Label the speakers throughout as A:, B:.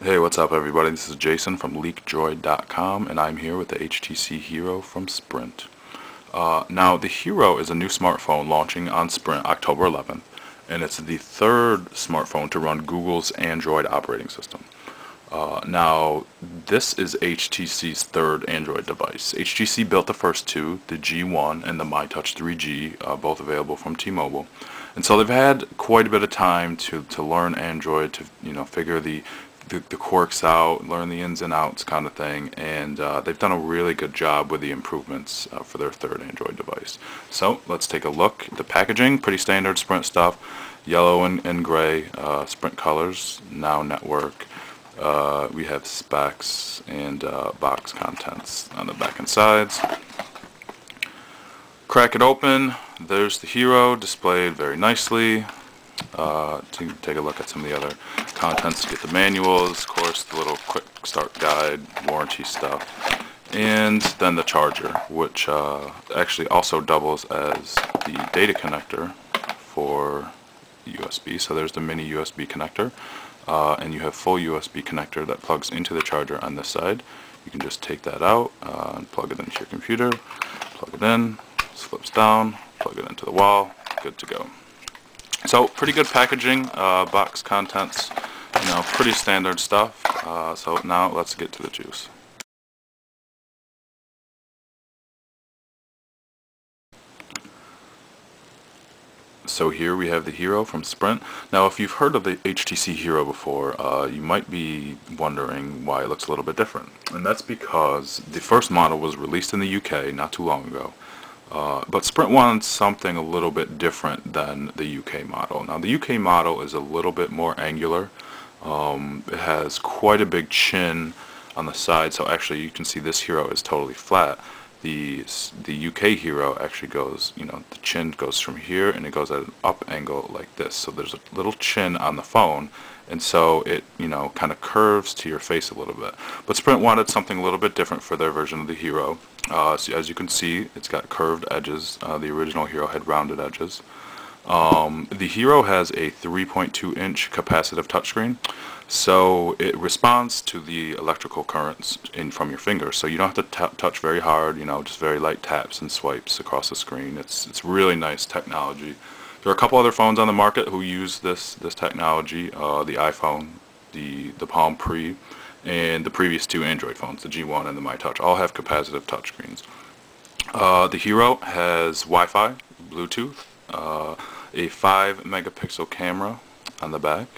A: Hey, what's up everybody? This is Jason from Leakdroid.com and I'm here with the HTC Hero from Sprint. Now, the Hero is a new smartphone launching on Sprint October 11th, and it's the third smartphone to run Google's Android operating system. Now, this is HTC's third Android device. HTC built the first two, the G1 and the MyTouch 3G, both available from T-Mobile. And so they've had quite a bit of time to learn Android, to figure the quirks out, learn the ins and outs kind of thing, and they've done a really good job with the improvements for their third Android device. So let's take a look. The packaging, pretty standard Sprint stuff, yellow and gray, Sprint colors, now network. We have specs and box contents on the back and sides. Crack it open. There's the Hero displayed very nicely. To take a look at some of the other contents, to get the manuals, of course, the little quick start guide, warranty stuff, and then the charger, which actually also doubles as the data connector for USB. So there's the mini USB connector, and you have full USB connector that plugs into the charger on this side. You can just take that out and plug it into your computer, plug it in, slips down, plug it into the wall, good to go. So pretty good packaging, box contents, pretty standard stuff. So now let's get to the juice. So here we have the Hero from Sprint. Now if you've heard of the HTC Hero before, you might be wondering why it looks a little bit different. And that's because the first model was released in the UK not too long ago. But Sprint wanted something a little bit different than the UK model. Now the UK model is a little bit more angular. It has quite a big chin on the side, so actually you can see this Hero is totally flat. The UK Hero actually goes, the chin goes from here and it goes at an up angle like this. So there's a little chin on the phone, and so it, kind of curves to your face a little bit. But Sprint wanted something a little bit different for their version of the Hero. So as you can see, it's got curved edges. The original Hero had rounded edges. The Hero has a 3.2-inch capacitive touchscreen, so it responds to the electrical currents from your fingers. So you don't have to touch very hard, just very light taps and swipes across the screen. It's really nice technology. There are a couple other phones on the market who use this technology. The iPhone, the Palm Pre, and the previous two Android phones, the G1 and the MyTouch, all have capacitive touchscreens. The Hero has Wi-Fi, Bluetooth, a 5-megapixel camera on the back.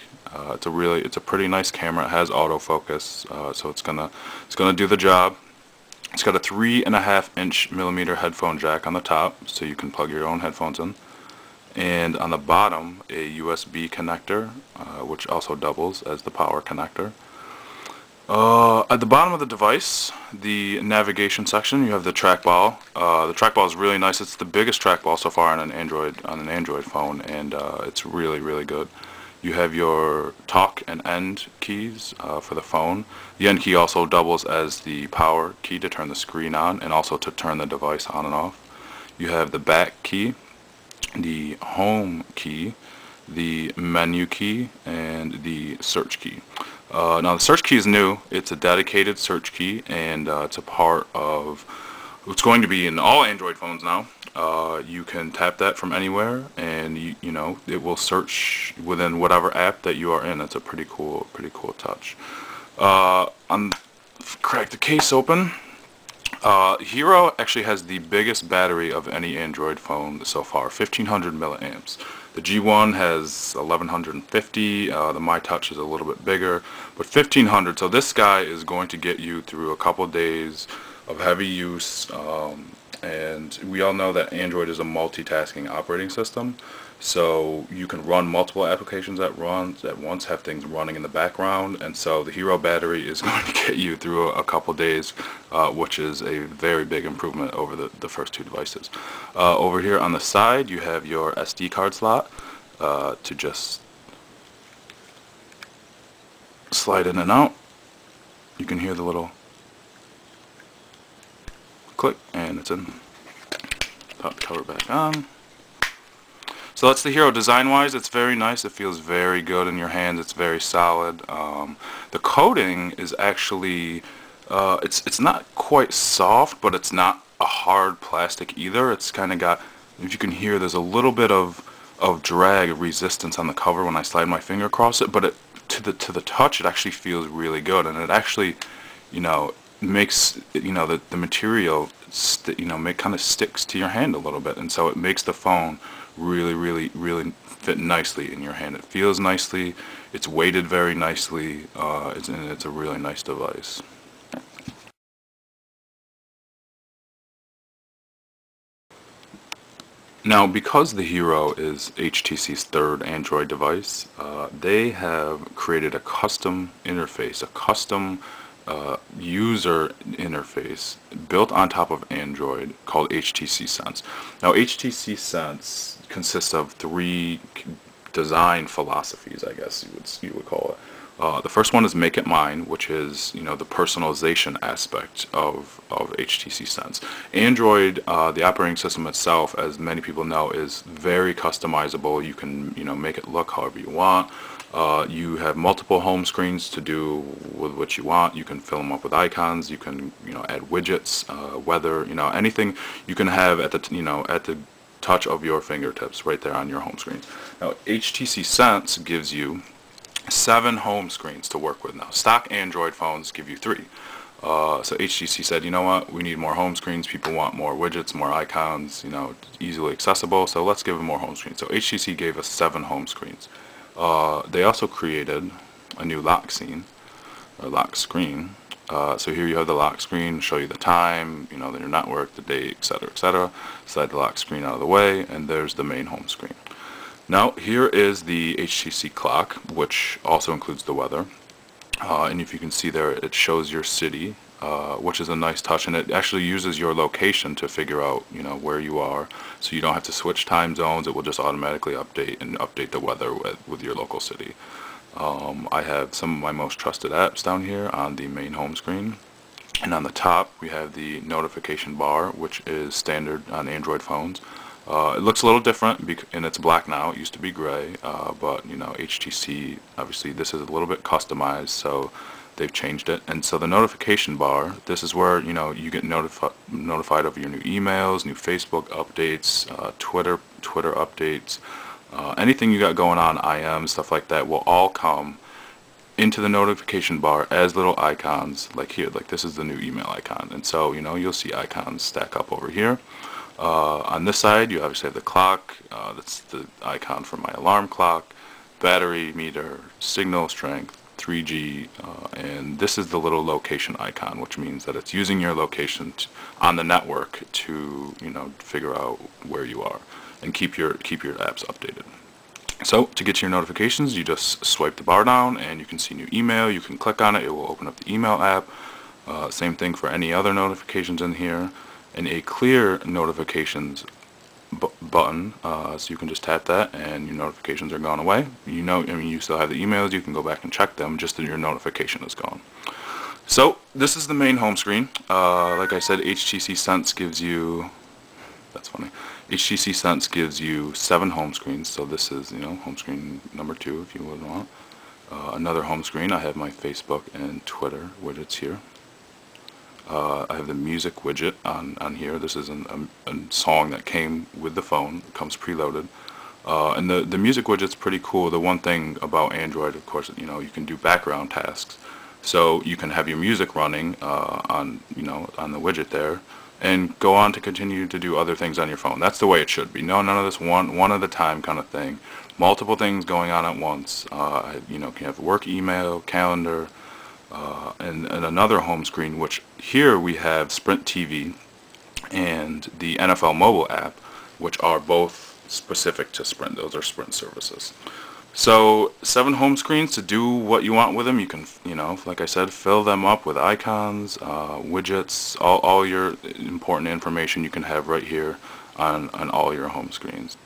A: It's a pretty nice camera. It has autofocus, so it's gonna do the job. It's got a 3.5-inch millimeter headphone jack on the top, so you can plug your own headphones in. And on the bottom, a USB connector, which also doubles as the power connector. At the bottom of the device, the navigation section, you have the trackball. The trackball is really nice. It's the biggest trackball so far on an Android phone, and it's really, really good. You have your talk and end keys for the phone. The end key also doubles as the power key to turn the screen on, and also to turn the device on and off. You have the back key, the home key, the menu key, and the search key. Now the search key is new. It's a dedicated search key, and it's a part of, it's going to be in all Android phones now. You can tap that from anywhere, and it will search within whatever app that you are in. It's a pretty cool touch. Crack the case open. Hero actually has the biggest battery of any Android phone so far, 1500 milliamps. The G1 has 1150, the MyTouch is a little bit bigger, but 1500, so this guy is going to get you through a couple days of heavy use, and we all know that Android is a multitasking operating system, so you can run multiple applications at once, have things running in the background, and so the Hero battery is going to get you through a couple days, which is a very big improvement over the first two devices. Over here on the side, you have your SD card slot to just slide in and out. You can hear the little click, and it's in. Pop the cover back on. So that's the Hero. Design-wise, it's very nice. It feels very good in your hands. It's very solid. The coating is actually, it's not quite soft, but it's not a hard plastic either. It's kind of got, if you can hear, there's a little bit of drag, resistance on the cover when I slide my finger across it, but to the touch, it actually feels really good, and it actually, makes the material kind of sticks to your hand a little bit, and so it makes the phone really fit nicely in your hand. It feels nicely, it's weighted very nicely, and it's a really nice device. Now, because the Hero is HTC's third Android device, they have created a custom interface, a custom user interface built on top of Android called HTC Sense. Now, HTC Sense consists of three design philosophies, I guess you would call it. The first one is Make It Mine, which is the personalization aspect of HTC Sense. Android, the operating system itself, as many people know, is very customizable. You can make it look however you want. You have multiple home screens to do with what you want. You can fill them up with icons. You can add widgets, weather, anything you can have at the touch of your fingertips right there on your home screen. Now, HTC Sense gives you 7 home screens to work with now. Stock Android phones give you 3. So HTC said, you know what, we need more home screens. People want more widgets, more icons, easily accessible. So let's give them more home screens. So HTC gave us 7 home screens. They also created a new lock scene, or lock screen. So here you have the lock screen, show you the time, your network, the date, etc., etc. Slide the lock screen out of the way, and there's the main home screen. Now, here is the HTC clock, which also includes the weather. And if you can see there, it shows your city, which is a nice touch, and it actually uses your location to figure out, where you are, so you don't have to switch time zones. It will just automatically update the weather with your local city. I have some of my most trusted apps down here on the main home screen, and on the top we have the notification bar, which is standard on Android phones. It looks a little different, and it's black now. It used to be gray, but HTC, obviously this is a little bit customized, so they've changed it. And so the notification bar, this is where you get notified of your new emails, new Facebook updates, Twitter updates, anything you got going on, IM, stuff like that, will all come into the notification bar as little icons, like here, like this is the new email icon. And so you'll see icons stack up over here. On this side, you obviously have the clock. That's the icon for my alarm clock, battery meter, signal strength, 3G, and this is the little location icon, which means that it's using your location on the network to figure out where you are and keep your apps updated. So to get to your notifications, you just swipe the bar down and you can see new email. You can click on it. It will open up the email app. Same thing for any other notifications in here. And a clear notifications button, so you can just tap that and your notifications are gone away. You still have the emails. You can go back and check them, just that your notification is gone. So this is the main home screen. Like I said, HTC Sense gives you, that's funny, HTC Sense gives you 7 home screens. So this is home screen number 2 if you would want. Another home screen, I have my Facebook and Twitter widgets here. I have the music widget on here. This is a song that came with the phone. It comes preloaded. And the music widget's pretty cool. The one thing about Android, of course, you can do background tasks. So you can have your music running on the widget there, and go on to continue to do other things on your phone. That's the way it should be. None of this one at a time kind of thing. Multiple things going on at once. You can have work email, calendar, and another home screen, which here we have Sprint TV and the NFL mobile app, which are both specific to Sprint. Those are Sprint services. So 7 home screens to do what you want with them. You can, like I said, fill them up with icons, widgets, all your important information you can have right here on all your home screens.